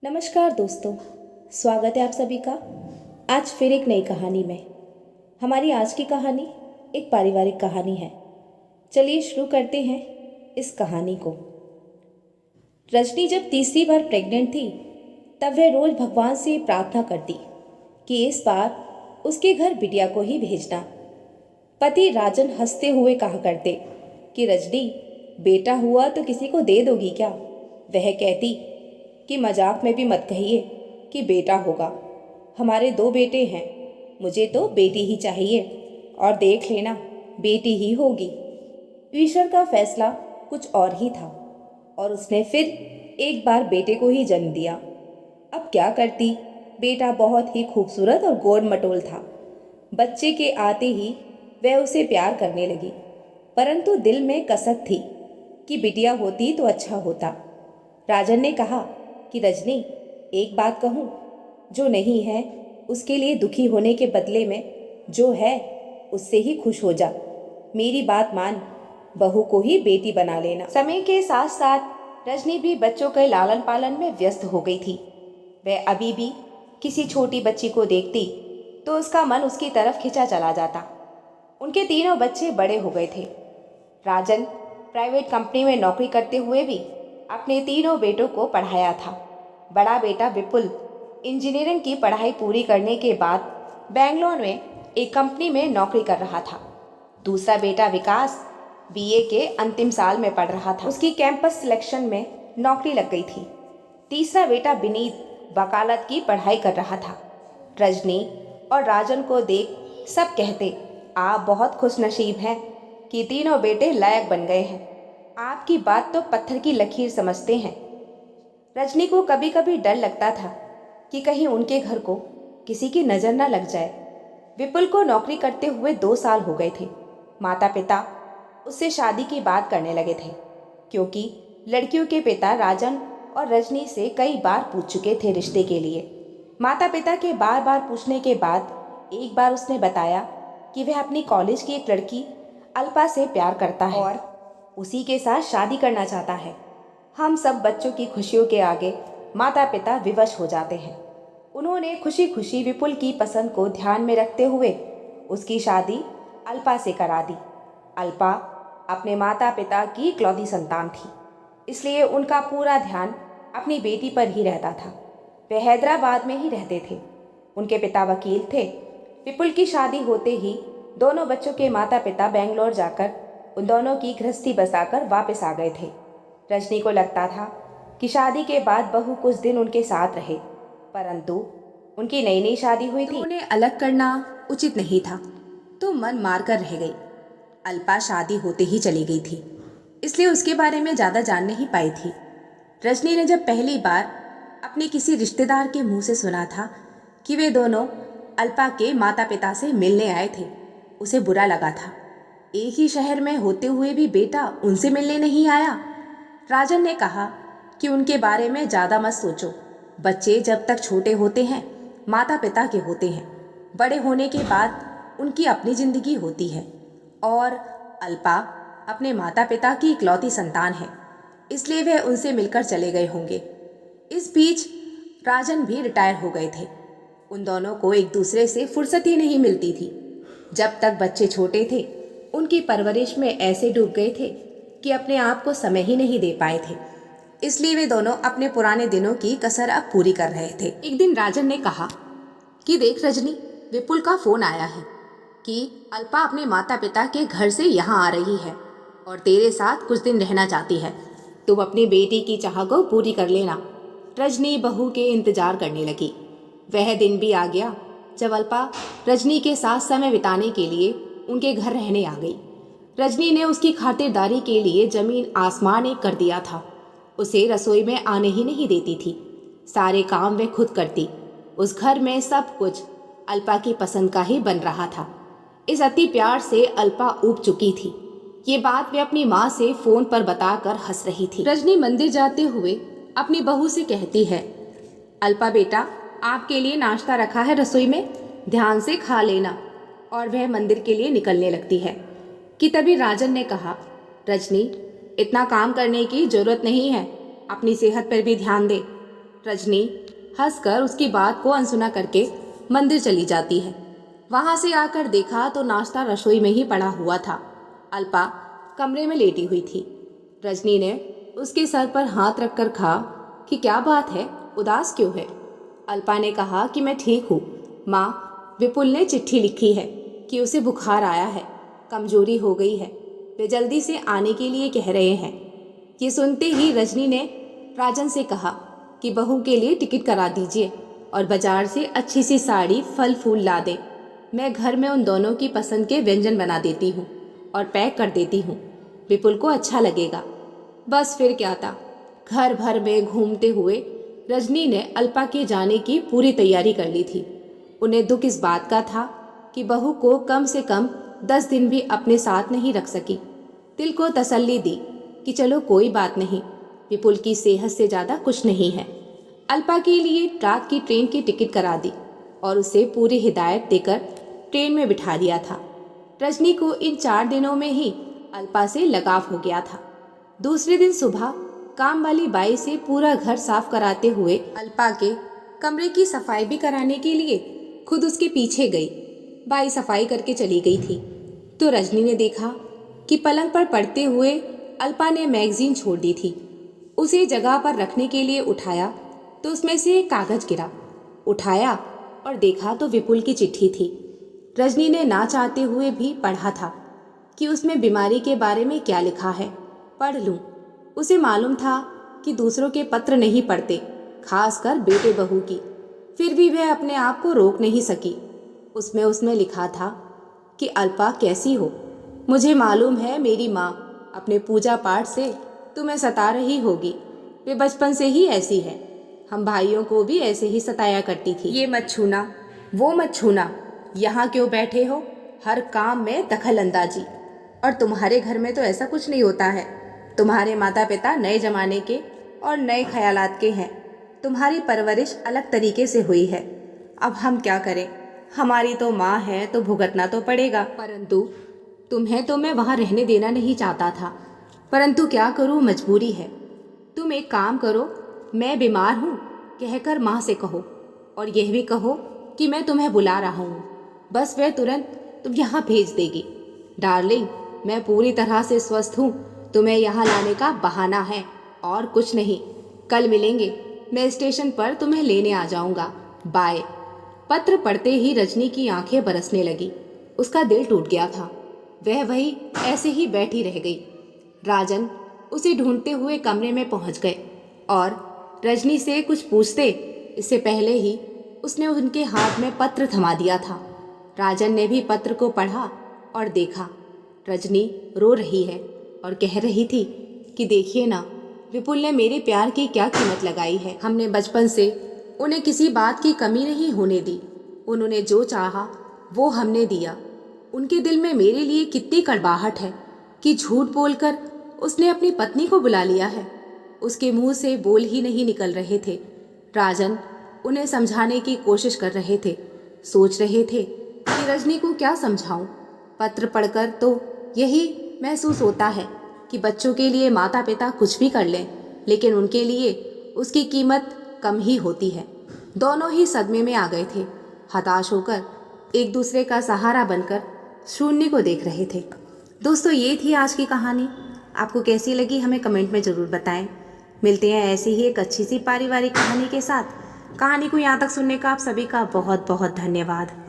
नमस्कार दोस्तों, स्वागत है आप सभी का आज फिर एक नई कहानी में। हमारी आज की कहानी एक पारिवारिक कहानी है। चलिए शुरू करते हैं इस कहानी को। रजनी जब तीसरी बार प्रेग्नेंट थी तब वह रोज भगवान से प्रार्थना करती कि इस बार उसके घर बिटिया को ही भेजना। पति राजन हंसते हुए कहा करते कि रजनी, बेटा हुआ तो किसी को दे दोगी क्या? वह कहती कि मजाक में भी मत कहिए कि बेटा होगा। हमारे 2 बेटे हैं, मुझे तो बेटी ही चाहिए और देख लेना बेटी ही होगी। ईश्वर का फैसला कुछ और ही था और उसने फिर एक बार बेटे को ही जन्म दिया। अब क्या करती, बेटा बहुत ही खूबसूरत और गोल मटोल था। बच्चे के आते ही वह उसे प्यार करने लगी, परंतु दिल में कसक थी कि बिटिया होती तो अच्छा होता। राजन ने कहा कि रजनी, एक बात कहूँ, जो नहीं है उसके लिए दुखी होने के बदले में जो है उससे ही खुश हो जा। मेरी बात मान, बहू को ही बेटी बना लेना। समय के साथ साथ रजनी भी बच्चों के लालन पालन में व्यस्त हो गई थी। वह अभी भी किसी छोटी बच्ची को देखती तो उसका मन उसकी तरफ खिंचा चला जाता। उनके तीनों बच्चे बड़े हो गए थे। राजन प्राइवेट कंपनी में नौकरी करते हुए भी अपने तीनों बेटों को पढ़ाया था। बड़ा बेटा विपुल इंजीनियरिंग की पढ़ाई पूरी करने के बाद बेंगलोर में एक कंपनी में नौकरी कर रहा था। दूसरा बेटा विकास बीए के अंतिम साल में पढ़ रहा था, उसकी कैंपस सिलेक्शन में नौकरी लग गई थी। तीसरा बेटा विनीत वकालत की पढ़ाई कर रहा था। रजनी और राजन को देख सब कहते, आप बहुत खुशनसीब हैं कि तीनों बेटे लायक बन गए हैं। आपकी बात तो पत्थर की लकीर समझते हैं। रजनी को कभी कभी डर लगता था कि कहीं उनके घर को किसी की नज़र न लग जाए। विपुल को नौकरी करते हुए 2 साल हो गए थे। माता पिता उससे शादी की बात करने लगे थे, क्योंकि लड़कियों के पिता राजन और रजनी से कई बार पूछ चुके थे रिश्ते के लिए। माता पिता के बार बार पूछने के बाद एक बार उसने बताया कि वह अपनी कॉलेज की एक लड़की अल्पा से प्यार करता है और उसी के साथ शादी करना चाहता है। हम सब बच्चों की खुशियों के आगे माता पिता विवश हो जाते हैं। उन्होंने खुशी खुशी विपुल की पसंद को ध्यान में रखते हुए उसकी शादी अल्पा से करा दी। अल्पा अपने माता पिता की इकलौती संतान थी, इसलिए उनका पूरा ध्यान अपनी बेटी पर ही रहता था। वे हैदराबाद में ही रहते थे। उनके पिता वकील थे। विपुल की शादी होते ही दोनों बच्चों के माता पिता बेंगलोर जाकर उन दोनों की गृहस्थी बसाकर वापस आ गए थे। रजनी को लगता था कि शादी के बाद बहू कुछ दिन उनके साथ रहे, परंतु उनकी नई नई शादी हुई थी, उन्हें अलग करना उचित नहीं था, तो मन मारकर रह गई। अल्पा शादी होते ही चली गई थी, इसलिए उसके बारे में ज़्यादा जान नहीं पाई थी। रजनी ने जब पहली बार अपने किसी रिश्तेदार के मुंह से सुना था कि वे दोनों अल्पा के माता पिता से मिलने आए थे, उसे बुरा लगा था। एक ही शहर में होते हुए भी बेटा उनसे मिलने नहीं आया। राजन ने कहा कि उनके बारे में ज़्यादा मत सोचो। बच्चे जब तक छोटे होते हैं माता पिता के होते हैं, बड़े होने के बाद उनकी अपनी ज़िंदगी होती है और अल्पा अपने माता पिता की इकलौती संतान है, इसलिए वे उनसे मिलकर चले गए होंगे। इस बीच राजन भी रिटायर हो गए थे। उन दोनों को एक दूसरे से फुर्सत ही नहीं मिलती थी। जब तक बच्चे छोटे थे उनकी परवरिश में ऐसे डूब गए थे कि अपने आप को समय ही नहीं दे पाए थे, इसलिए वे दोनों अपने पुराने दिनों की कसर अब पूरी कर रहे थे। एक दिन राजन ने कहा कि देख रजनी, विपुल का फ़ोन आया है कि अल्पा अपने माता पिता के घर से यहाँ आ रही है और तेरे साथ कुछ दिन रहना चाहती है। तुम अपनी बेटी की चाह को पूरी कर लेना। रजनी बहू के इंतजार करने लगी। वह दिन भी आ गया जब अल्पा रजनी के साथ समय बिताने के लिए उनके घर रहने आ गई। रजनी ने उसकी खातिरदारी के लिए जमीन आसमान एक कर दिया था। उसे रसोई में आने ही नहीं देती थी। सारे काम वे खुद करती। उस घर में सब कुछ अल्पा की पसंद का ही बन रहा था। इस अति प्यार से अल्पा ऊब चुकी थी। ये बात वे अपनी माँ से फोन पर बताकर हंस रही थी। रजनी मंदिर जाते हुए अपनी बहू से कहती है, अल्पा बेटा, आपके लिए नाश्ता रखा है रसोई में, ध्यान से खा लेना। और वह मंदिर के लिए निकलने लगती है कि तभी राजन ने कहा, रजनी, इतना काम करने की जरूरत नहीं है, अपनी सेहत पर भी ध्यान दे। रजनी हंसकर उसकी बात को अनसुना करके मंदिर चली जाती है। वहां से आकर देखा तो नाश्ता रसोई में ही पड़ा हुआ था। अल्पा कमरे में लेटी हुई थी। रजनी ने उसके सर पर हाथ रखकर कहा कि क्या बात है, उदास क्यों है? अल्पा ने कहा कि मैं ठीक हूँ माँ, विपुल ने चिट्ठी लिखी है कि उसे बुखार आया है, कमजोरी हो गई है, वे जल्दी से आने के लिए कह रहे हैं। ये सुनते ही रजनी ने राजन से कहा कि बहू के लिए टिकट करा दीजिए और बाजार से अच्छी सी साड़ी फल फूल ला दे। मैं घर में उन दोनों की पसंद के व्यंजन बना देती हूँ और पैक कर देती हूँ, विपुल को अच्छा लगेगा। बस फिर क्या था, घर भर में घूमते हुए रजनी ने अल्पा के जाने की पूरी तैयारी कर ली थी। उन्हें दुख इस बात का था कि बहू को कम से कम 10 दिन भी अपने साथ नहीं रख सकी। दिल को तसल्ली दी कि चलो कोई बात नहीं, विपुल की सेहत से ज़्यादा कुछ नहीं है। अल्पा के लिए रात की ट्रेन की टिकट करा दी और उसे पूरी हिदायत देकर ट्रेन में बिठा दिया था। रजनी को इन 4 दिनों में ही अल्पा से लगाव हो गया था। दूसरे दिन सुबह काम वाली बाई से पूरा घर साफ कराते हुए अल्पा के कमरे की सफाई भी कराने के लिए खुद उसके पीछे गई। बाई सफाई करके चली गई थी तो रजनी ने देखा कि पलंग पर पड़ते हुए अल्पा ने मैगजीन छोड़ दी थी। उसे जगह पर रखने के लिए उठाया तो उसमें से एक कागज गिरा। उठाया और देखा तो विपुल की चिट्ठी थी। रजनी ने ना चाहते हुए भी पढ़ा था कि उसमें बीमारी के बारे में क्या लिखा है। पढ़ लूं। उसे मालूम था कि दूसरों के पत्र नहीं पढ़ते, खासकर बेटे बहू की। फिर भी वह अपने आप को रोक नहीं सकी। उसमें लिखा था कि अल्पा कैसी हो, मुझे मालूम है मेरी माँ अपने पूजा पाठ से तुम्हें सता रही होगी। वे बचपन से ही ऐसी है, हम भाइयों को भी ऐसे ही सताया करती थी। ये मत छूना, वो मत छूना, यहाँ क्यों बैठे हो, हर काम में दखल अंदाजी। और तुम्हारे घर में तो ऐसा कुछ नहीं होता है। तुम्हारे माता पिता नए जमाने के और नए ख्यालात के हैं। तुम्हारी परवरिश अलग तरीके से हुई है। अब हम क्या करें, हमारी तो माँ है तो भुगतना तो पड़ेगा। परंतु तुम्हें तो मैं वहाँ रहने देना नहीं चाहता था, परंतु क्या करूँ, मजबूरी है। तुम एक काम करो, मैं बीमार हूँ कहकर माँ से कहो और यह भी कहो कि मैं तुम्हें बुला रहा हूँ। बस वह तुरंत तुम यहाँ भेज देगी। डार्लिंग, मैं पूरी तरह से स्वस्थ हूँ, तुम्हें यहाँ लाने का बहाना है और कुछ नहीं। कल मिलेंगे, मैं स्टेशन पर तुम्हें लेने आ जाऊँगा। बाय। पत्र पढ़ते ही रजनी की आंखें बरसने लगी। उसका दिल टूट गया था। वह वही ऐसे ही बैठी रह गई। राजन उसे ढूंढते हुए कमरे में पहुंच गए और रजनी से कुछ पूछते इससे पहले ही उसने उनके हाथ में पत्र थमा दिया था। राजन ने भी पत्र को पढ़ा और देखा रजनी रो रही है और कह रही थी कि देखिए ना, विपुल ने मेरे प्यार की क्या कीमत लगाई है। हमने बचपन से उन्हें किसी बात की कमी नहीं होने दी। उन्होंने जो चाहा वो हमने दिया। उनके दिल में मेरे लिए कितनी कड़वाहट है कि झूठ बोलकर उसने अपनी पत्नी को बुला लिया है। उसके मुंह से बोल ही नहीं निकल रहे थे। राजन उन्हें समझाने की कोशिश कर रहे थे। सोच रहे थे कि रजनी को क्या समझाऊं। पत्र पढ़कर तो यही महसूस होता है कि बच्चों के लिए माता पिता कुछ भी कर लें, लेकिन उनके लिए उसकी कीमत कम ही होती है। दोनों ही सदमे में आ गए थे। हताश होकर एक दूसरे का सहारा बनकर शून्य को देख रहे थे। दोस्तों, ये थी आज की कहानी। आपको कैसी लगी हमें कमेंट में ज़रूर बताएं। मिलते हैं ऐसी ही एक अच्छी सी पारिवारिक कहानी के साथ। कहानी को यहाँ तक सुनने का आप सभी का बहुत बहुत धन्यवाद।